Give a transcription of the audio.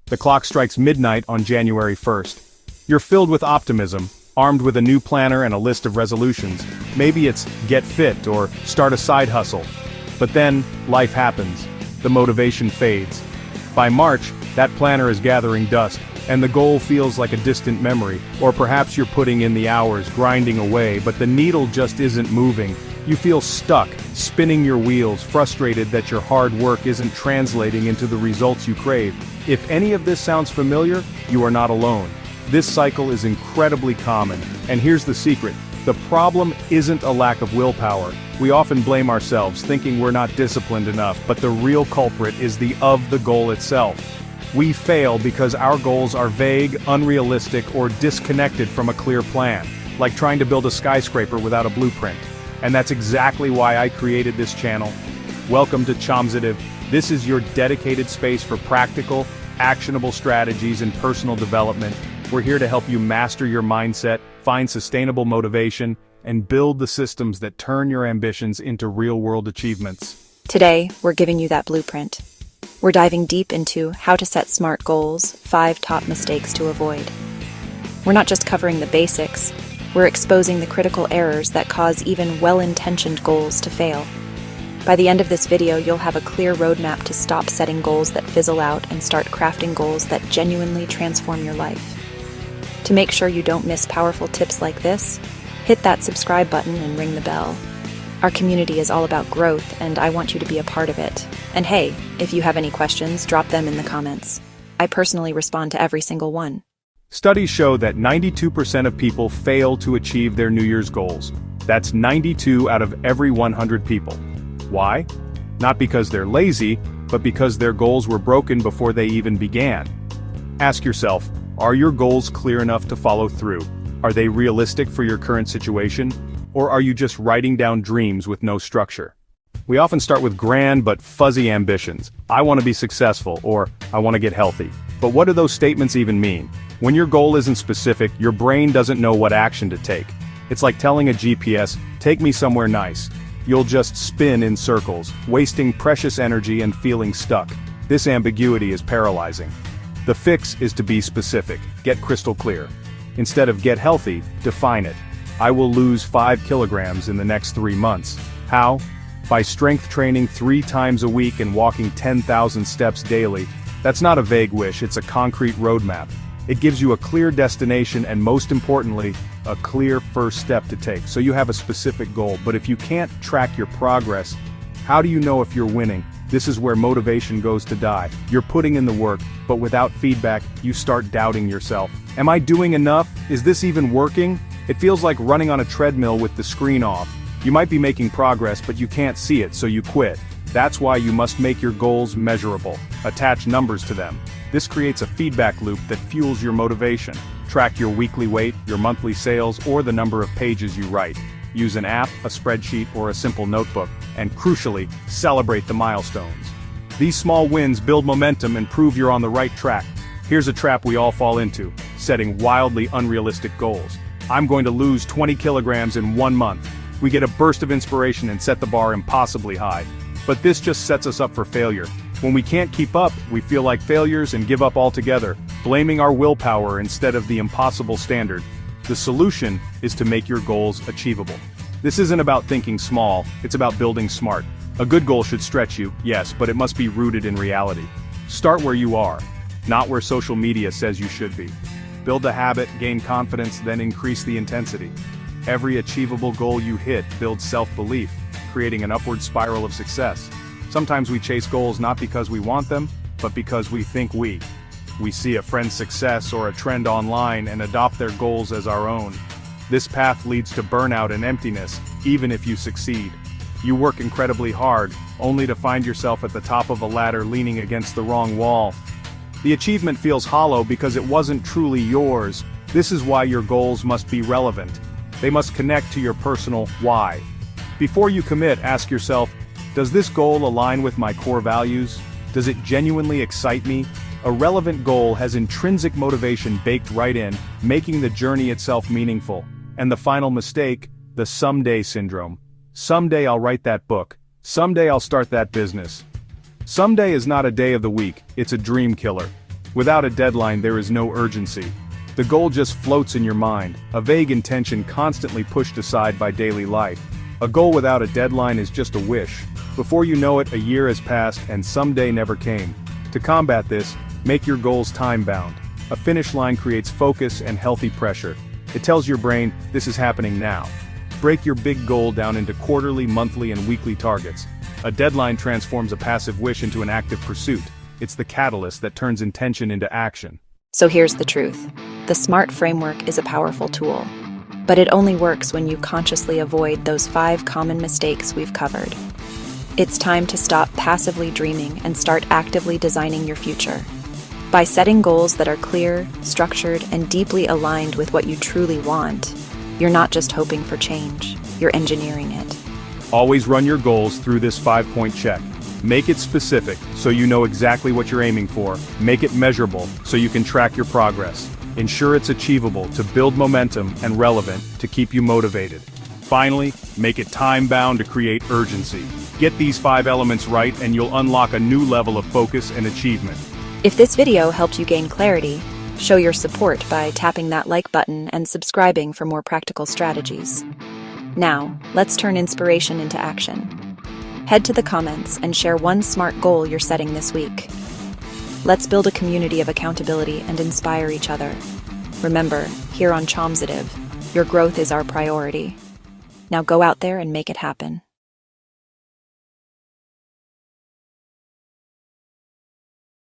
The clock strikes midnight on January 1st. You're filled with optimism, armed with a new planner and a list of resolutions. Maybe it's get fit or start a side hustle. But then, life happens. The motivation fades. By March, that planner is gathering dust, and the goal feels like a distant memory. Or perhaps you're putting in the hours, grinding away, but the needle just isn't moving. You feel stuck, spinning your wheels, frustrated that your hard work isn't translating into the results you crave. If any of this sounds familiar, you are not alone. This cycle is incredibly common, and here's the secret. The problem isn't a lack of willpower. We often blame ourselves, thinking we're not disciplined enough, but the real culprit is the goal itself. We fail because our goals are vague, unrealistic, or disconnected from a clear plan, like trying to build a skyscraper without a blueprint. And that's exactly why I created this channel. Welcome to Chomzy. This is your dedicated space for practical, actionable strategies and personal development. We're here to help you master your mindset, find sustainable motivation, and build the systems that turn your ambitions into real-world achievements. Today, we're giving you that blueprint. We're diving deep into how to set SMART goals, 5 top mistakes to avoid. We're not just covering the basics, we're exposing the critical errors that cause even well-intentioned goals to fail. By the end of this video, you'll have a clear roadmap to stop setting goals that fizzle out and start crafting goals that genuinely transform your life. To make sure you don't miss powerful tips like this, hit that subscribe button and ring the bell. Our community is all about growth, and I want you to be a part of it. And hey, if you have any questions, drop them in the comments. I personally respond to every single one. Studies show that 92% of people fail to achieve their New Year's goals. That's 92 out of every 100 people. Why? Not because they're lazy, but because their goals were broken before they even began. Ask yourself, are your goals clear enough to follow through? Are they realistic for your current situation? Or are you just writing down dreams with no structure? We often start with grand but fuzzy ambitions. I want to be successful, or I want to get healthy. But what do those statements even mean? When your goal isn't specific, your brain doesn't know what action to take. It's like telling a GPS, take me somewhere nice. You'll just spin in circles, wasting precious energy and feeling stuck. This ambiguity is paralyzing. The fix is to be specific, get crystal clear. Instead of get healthy, define it. I will lose 5 kilograms in the next 3 months. How? By strength training 3 times a week and walking 10,000 steps daily. That's not a vague wish, it's a concrete roadmap. It gives you a clear destination and, most importantly, a clear first step to take. So you have a specific goal, but if you can't track your progress, how do you know if you're winning? This is where motivation goes to die. You're putting in the work, but without feedback, you start doubting yourself. Am I doing enough? Is this even working? It feels like running on a treadmill with the screen off. You might be making progress, but you can't see it, so you quit. That's why you must make your goals measurable. Attach numbers to them. This creates a feedback loop that fuels your motivation. Track your weekly weight, your monthly sales, or the number of pages you write. Use an app, a spreadsheet, or a simple notebook, and crucially, celebrate the milestones. These small wins build momentum and prove you're on the right track. Here's a trap we all fall into, setting wildly unrealistic goals. I'm going to lose 20 kilograms in 1 month. We get a burst of inspiration and set the bar impossibly high. But this just sets us up for failure. When we can't keep up, we feel like failures and give up altogether, blaming our willpower instead of the impossible standard. The solution is to make your goals achievable. This isn't about thinking small, it's about building smart. A good goal should stretch you, yes, but it must be rooted in reality. Start where you are, not where social media says you should be. Build a habit, gain confidence, then increase the intensity. Every achievable goal you hit builds self-belief, creating an upward spiral of success. Sometimes we chase goals not because we want them, but because we think we see a friend's success or a trend online and adopt their goals as our own. This path leads to burnout and emptiness, even if you succeed. You work incredibly hard, only to find yourself at the top of a ladder leaning against the wrong wall. The achievement feels hollow because it wasn't truly yours. This is why your goals must be relevant. They must connect to your personal why. Before you commit, ask yourself, does this goal align with my core values? Does it genuinely excite me? A relevant goal has intrinsic motivation baked right in, making the journey itself meaningful. And the final mistake, the someday syndrome. Someday I'll write that book. Someday I'll start that business. Someday is not a day of the week, it's a dream killer. Without a deadline, there is no urgency. The goal just floats in your mind, a vague intention constantly pushed aside by daily life. A goal without a deadline is just a wish. Before you know it, a year has passed and someday never came. To combat this, make your goals time-bound. A finish line creates focus and healthy pressure. It tells your brain, this is happening now. Break your big goal down into quarterly, monthly, and weekly targets. A deadline transforms a passive wish into an active pursuit. It's the catalyst that turns intention into action. So here's the truth. The SMART framework is a powerful tool, but it only works when you consciously avoid those 5 common mistakes we've covered. It's time to stop passively dreaming and start actively designing your future. By setting goals that are clear, structured, and deeply aligned with what you truly want, you're not just hoping for change, you're engineering it. Always run your goals through this 5-point check. Make it specific, so you know exactly what you're aiming for. Make it measurable, so you can track your progress. Ensure it's achievable to build momentum and relevant to keep you motivated. Finally, make it time-bound to create urgency. Get these 5 elements right and you'll unlock a new level of focus and achievement. If this video helped you gain clarity, show your support by tapping that like button and subscribing for more practical strategies. Now, let's turn inspiration into action. Head to the comments and share one SMART goal you're setting this week. Let's build a community of accountability and inspire each other. Remember, here on Chomzy, your growth is our priority. Now go out there and make it happen.